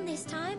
on this time.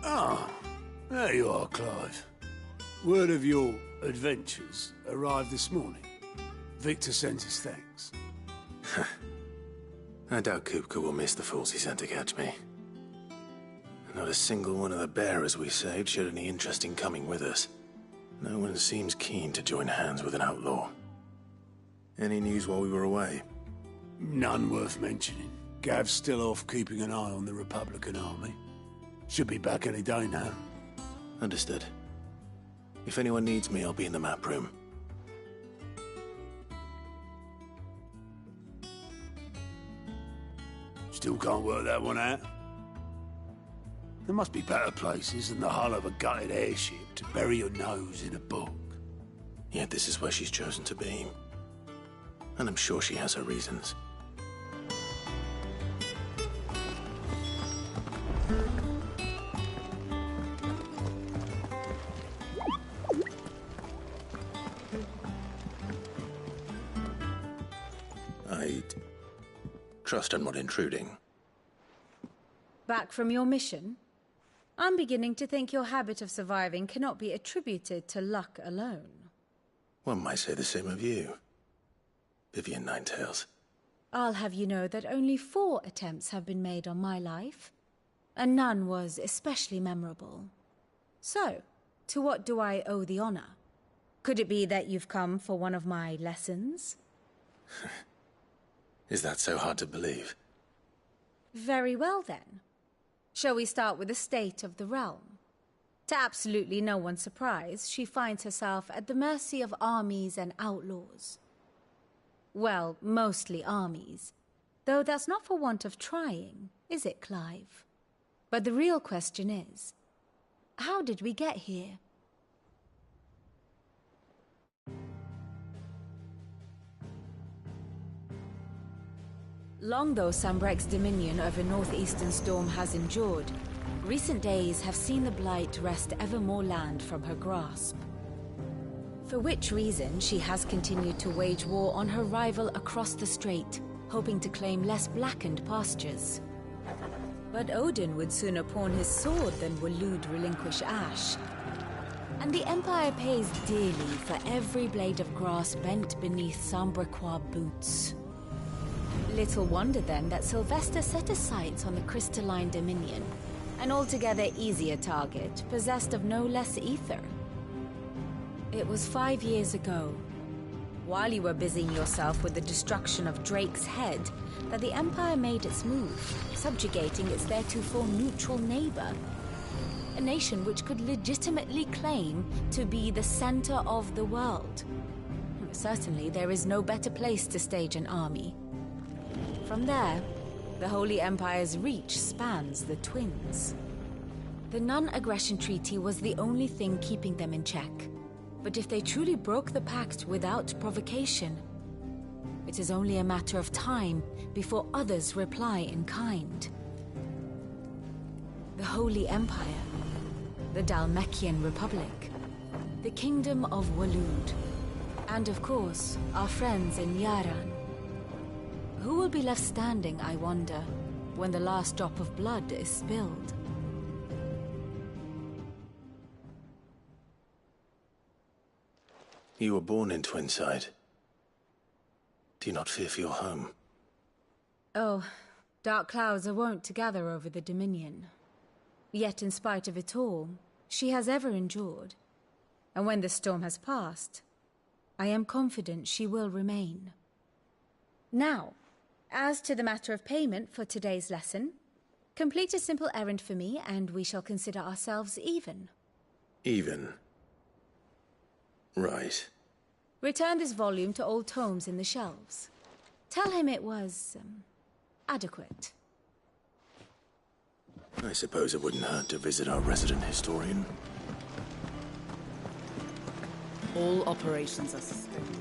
Ah, there you are, Clive. Word of your adventures arrived this morning. Victor sent his thanks. I doubt Kupka will miss the fools he sent to catch me. Not a single one of the bearers we saved showed any interest in coming with us. No one seems keen to join hands with an outlaw. Any news while we were away? None worth mentioning. Gav's still off keeping an eye on the Republican army. Should be back any day now. Understood. If anyone needs me, I'll be in the map room. Still can't work that one out? There must be better places than the hull of a gutted airship to bury your nose in a book. Yet this is where she's chosen to be. And I'm sure she has her reasons. I trust I'm not intruding. Back from your mission? I'm beginning to think your habit of surviving cannot be attributed to luck alone. One might say the same of you, Vivian Ninetails. I'll have you know that only 4 attempts have been made on my life, and none was especially memorable. So, to what do I owe the honor? Could it be that you've come for one of my lessons? Is that so hard to believe? Very well then. Shall we start with the state of the realm? To absolutely no one's surprise, she finds herself at the mercy of armies and outlaws. Well, mostly armies. Though that's not for want of trying, is it, Clive? But the real question is, how did we get here? Long though Sambrek's dominion over northeastern Storm has endured, recent days have seen the Blight wrest ever more land from her grasp. For which reason she has continued to wage war on her rival across the strait, hoping to claim less blackened pastures. But Odin would sooner pawn his sword than Waloed relinquish Ash. And the Empire pays dearly for every blade of grass bent beneath Sambrequois boots. Little wonder then that Sylvester set his sights on the crystalline dominion, an altogether easier target, possessed of no less ether. It was 5 years ago, while you were busying yourself with the destruction of Drake's head, that the Empire made its move, subjugating its theretofore neutral neighbor. A nation which could legitimately claim to be the center of the world. Certainly, there is no better place to stage an army. From there, the Holy Empire's reach spans the Twins. The non-aggression treaty was the only thing keeping them in check. But if they truly broke the pact without provocation, it is only a matter of time before others reply in kind. The Holy Empire, the Dhalmekian Republic, the Kingdom of Waloed, and of course, our friends in Yaran. Who will be left standing, I wonder, when the last drop of blood is spilled? You were born in Twinside. Do you not fear for your home? Oh, dark clouds are wont to gather over the Dominion. Yet in spite of it all, she has ever endured. And when the storm has passed, I am confident she will remain. Now, as to the matter of payment for today's lesson, complete a simple errand for me and we shall consider ourselves even. Even? Right. Return this volume to old tomes in the shelves. Tell him it was, adequate. I suppose it wouldn't hurt to visit our resident historian. All operations are suspended.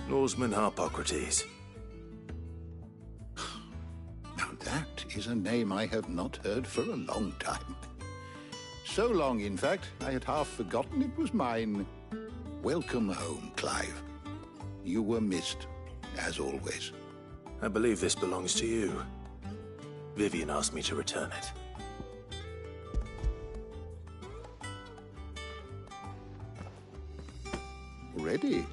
Lawsman Harpocrates. Now that is a name I have not heard for a long time. So long, in fact, I had half forgotten it was mine. Welcome home, Clive. You were missed, as always. I believe this belongs to you. Vivian asked me to return it. Ready?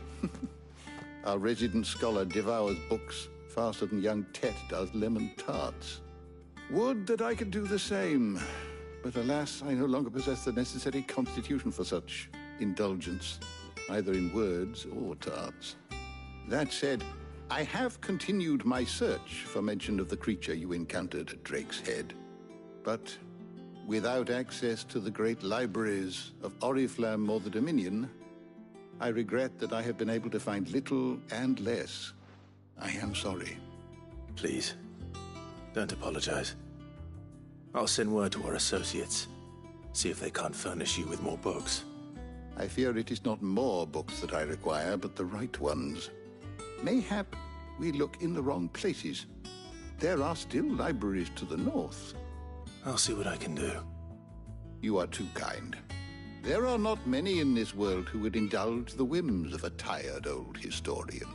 Our resident scholar devours books faster than young Tet does lemon tarts. Would that I could do the same. But alas, I no longer possess the necessary constitution for such indulgence, either in words or tarts. That said, I have continued my search for mention of the creature you encountered at Drake's Head. But without access to the great libraries of Oriflamme or the Dominion, I regret that I have been able to find little and less. I am sorry. Please, don't apologize. I'll send word to our associates. See if they can't furnish you with more books. I fear it is not more books that I require, but the right ones. Mayhap we look in the wrong places. There are still libraries to the north. I'll see what I can do. You are too kind. There are not many in this world who would indulge the whims of a tired old historian.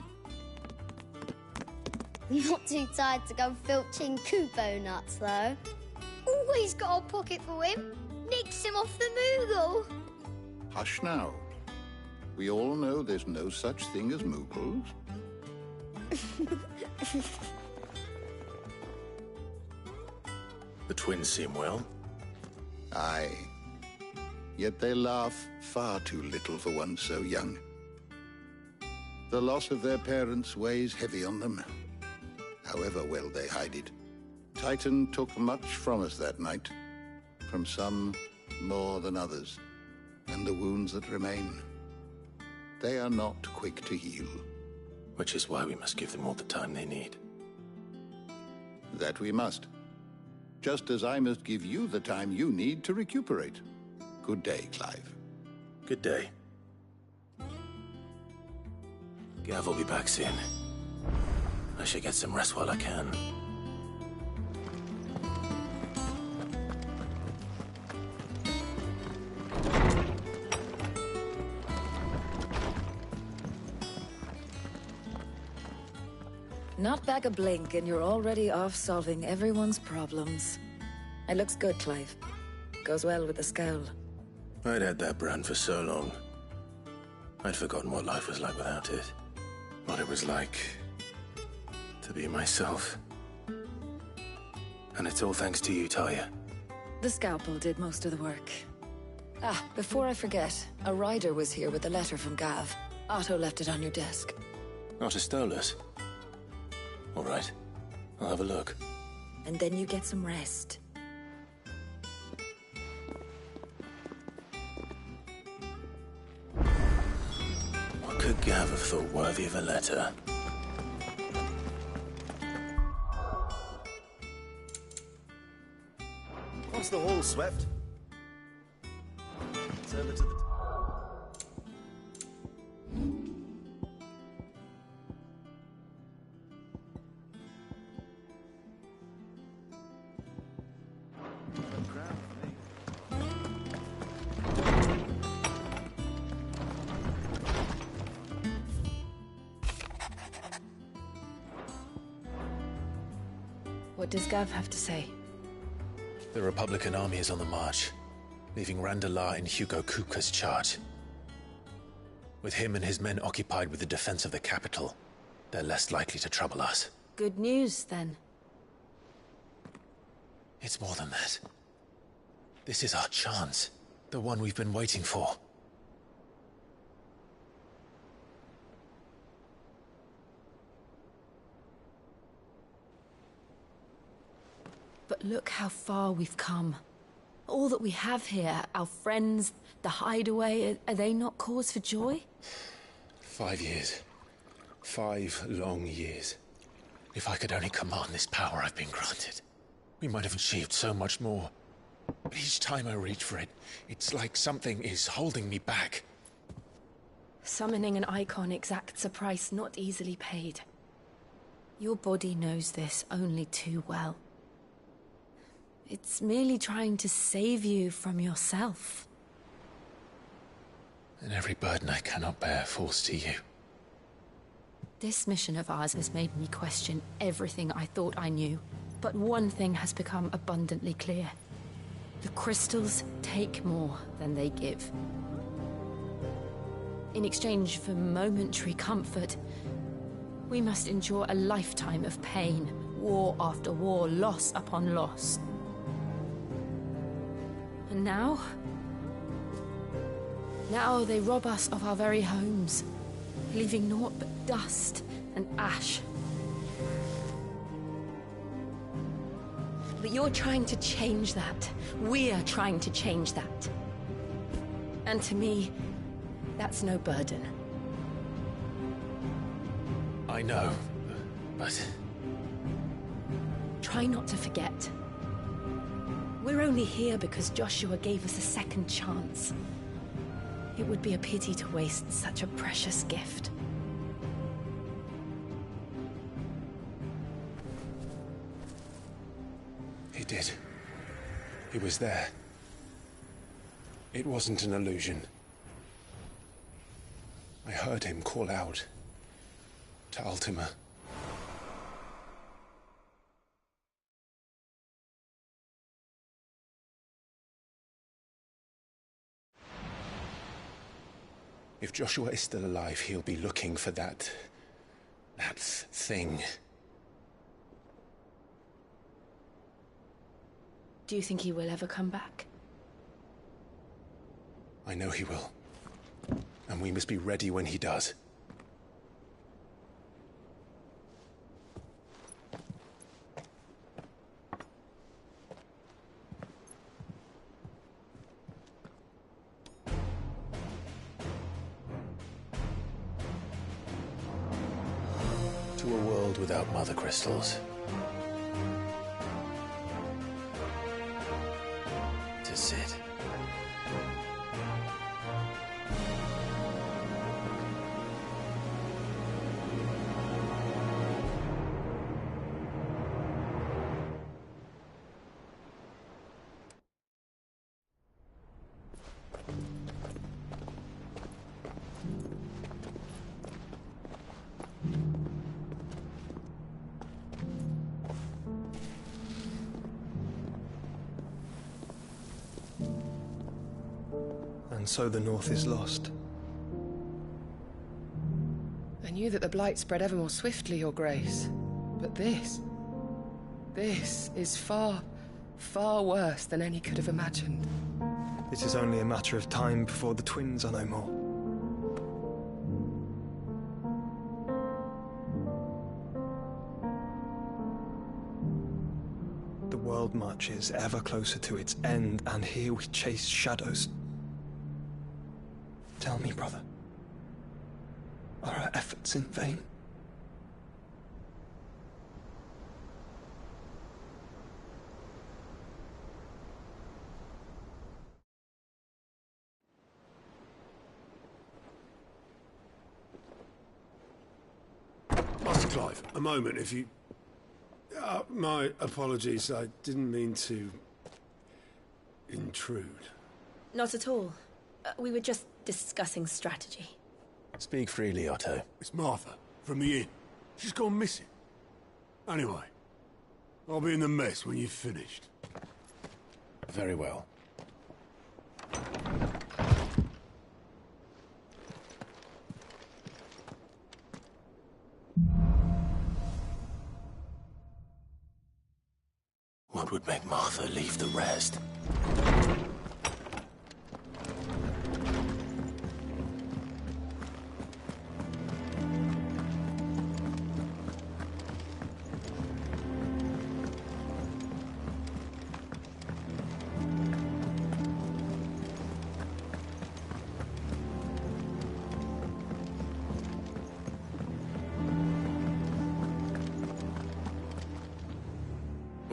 Not too tired to go filching Kupo nuts, though. Always got a pocket for him. Nicks him off the Moogle. Hush now. We all know there's no such thing as Moogles. The twins seem well. Aye. Yet they laugh far too little for one so young. The loss of their parents weighs heavy on them, however well they hide it. Titan took much from us that night, from some more than others, and the wounds that remain, they are not quick to heal. Which is why we must give them all the time they need. That we must. Just as I must give you the time you need to recuperate. Good day, Clive. Good day. Gav will be back soon. I should get some rest while I can. Not back a blink and you're already off solving everyone's problems. It looks good, Clive. Goes well with the scowl. I'd had that brand for so long. I'd forgotten what life was like without it. What it was like to be myself. And it's all thanks to you, Talia. The scalpel did most of the work. Ah, before I forget, a rider was here with a letter from Gav. Otto left it on your desk. Not a Stolas. All right. I'll have a look. And then you get some rest. What could Gav have thought worthy of a letter? Once the hall's swept, it's over to the... What does Gav have to say? The Republican army is on the march, leaving Randalar in Hugo Kupka's charge. With him and his men occupied with the defense of the capital, they're less likely to trouble us. Good news, then. It's more than that. This is our chance. The one we've been waiting for. But look how far we've come. All that we have here, our friends, the hideaway, are they not cause for joy? 5 years. 5 long years. If I could only command this power I've been granted, we might have achieved so much more. But each time I reach for it, it's like something is holding me back. Summoning an icon exacts a price not easily paid. Your body knows this only too well. It's merely trying to save you from yourself. And every burden I cannot bear falls to you. This mission of ours has made me question everything I thought I knew. But one thing has become abundantly clear. The crystals take more than they give. In exchange for momentary comfort, we must endure a lifetime of pain, war after war, loss upon loss. And now they rob us of our very homes, leaving naught but dust and ash. But you're trying to change that. We're trying to change that. And to me, that's no burden. I know, but... Try not to forget. We're only here because Joshua gave us a second chance. It would be a pity to waste such a precious gift. He did. He was there. It wasn't an illusion. I heard him call out to Ultima. If Joshua is still alive, he'll be looking for that thing. Do you think he will ever come back? I know he will. And we must be ready when he does. To a world without mother crystals. To Sid. And so the North is lost. I knew that the Blight spread ever more swiftly, Your Grace. But this is far, far worse than any could have imagined. It is only a matter of time before the twins are no more. The world marches ever closer to its end, and here we chase shadows. Tell me, brother, are our efforts in vain? Master Clive, a moment, if you... my apologies, I didn't mean to... intrude. Not at all. We were just discussing strategy. Speak freely, Otto. It's Martha, from the inn. She's gone missing. Anyway, I'll be in the mess when you've finished. Very well. What would make Martha leave the rest?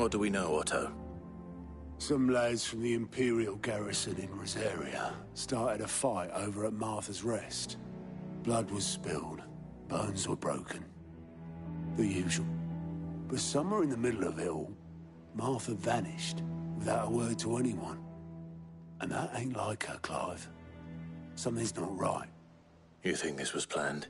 What do we know, Otto? Some lads from the Imperial garrison in Rosaria started a fight over at Martha's Rest. Blood was spilled, bones were broken. The usual. But somewhere in the middle of it all, Martha vanished without a word to anyone. And that ain't like her, Clive. Something's not right. You think this was planned?